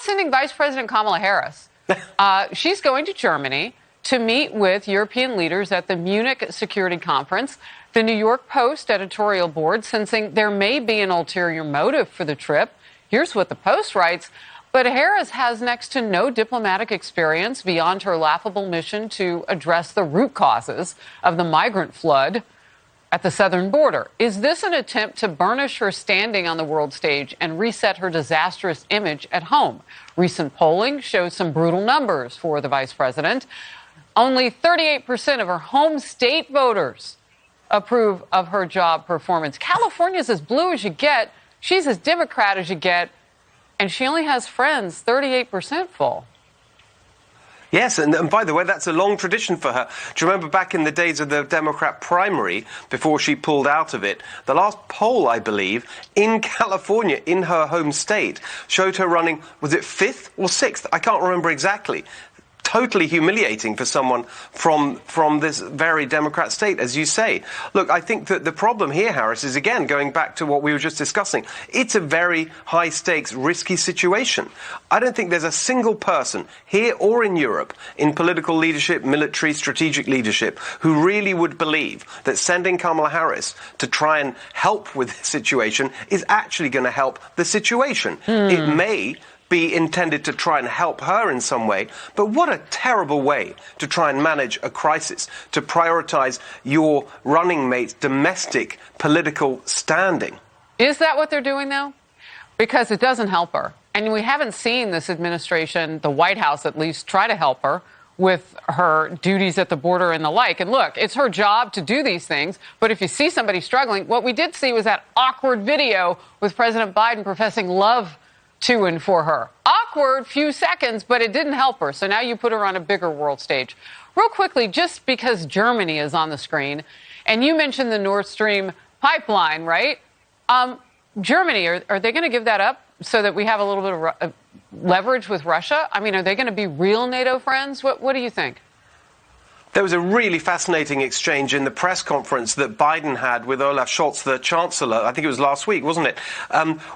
sending Vice President Kamala Harris. She's going to Germany to meet with European leaders at the Munich Security Conference. The New York Post editorial board sensing there may be an ulterior motive for the trip. Here's what the Post writes. But Harris has next to no diplomatic experience beyond her laughable mission to address the root causes of the migrant flood at the southern border. Is this an attempt to burnish her standing on the world stage and reset her disastrous image at home? Recent polling shows some brutal numbers for the vice president. Only 38% of her home state voters approve of her job performance. California's as blue as you get. She's as Democrat as you get. And she only has friends 38% full. Yes, and by the way, that's a long tradition for her. Do you remember back in the days of the Democrat primary, before she pulled out of it, the last poll, I believe, in California, in her home state, showed her running, was it 5th or 6th? I can't remember exactly. Totally humiliating for someone from this very Democrat state, as you say. Look, I think that the problem here, Harris, is again going back to what we were just discussing. It's a very high stakes, risky situation. I don't think there's a single person here or in Europe in political leadership, military, strategic leadership who really would believe that sending Kamala Harris to try and help with this situation is actually going to help the situation. It may be intended to try and help her in some way, but what a terrible way to try and manage a crisis, to prioritize your running mate's domestic political standing. Is that what they're doing, though? Because it doesn't help her. And we haven't seen this administration, the White House at least, try to help her with her duties at the border and the like. And look, it's her job to do these things. But if you see somebody struggling, what we did see was that awkward video with President Biden professing love to and for her. Awkward, few seconds, but it didn't help her. So now you put her on a bigger world stage. Real quickly, just because Germany is on the screen, and you mentioned the Nord Stream pipeline, right? Germany, are they going to give that up so that we have a little bit of leverage with Russia? I mean, are they going to be real NATO friends? What do you think? There was a really fascinating exchange in the press conference that Biden had with Olaf Scholz, the Chancellor. I think it was last week, wasn't it?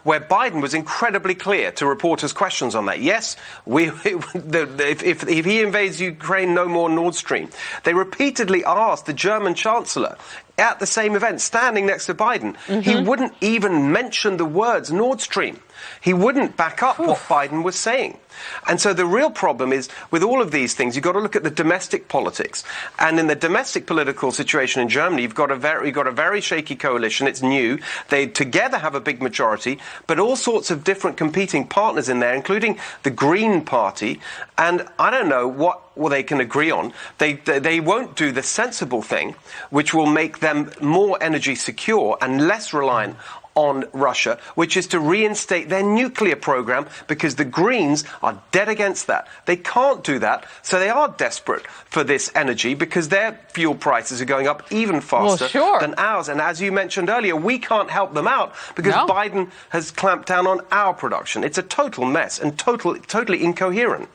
Where Biden was incredibly clear to reporters' questions on that. Yes, if he invades Ukraine, no more Nord Stream. They repeatedly asked the German Chancellor at the same event, standing next to Biden. He wouldn't even mention the words Nord Stream. He wouldn't back up what Biden was saying. And so the real problem is, with all of these things, you've got to look at the domestic politics. And in the domestic political situation in Germany, you've got a very shaky coalition. It's new. They together have a big majority, but all sorts of different competing partners in there, including the Green Party. And I don't know what they can agree on. They won't do the sensible thing, which will make them more energy secure and less reliant on Russia, which is to reinstate their nuclear program, because the Greens are dead against that. They can't do that, so they are desperate for this energy because their fuel prices are going up even faster than ours. And as you mentioned earlier, we can't help them out because Biden has clamped down on our production. It's a total mess and totally incoherent.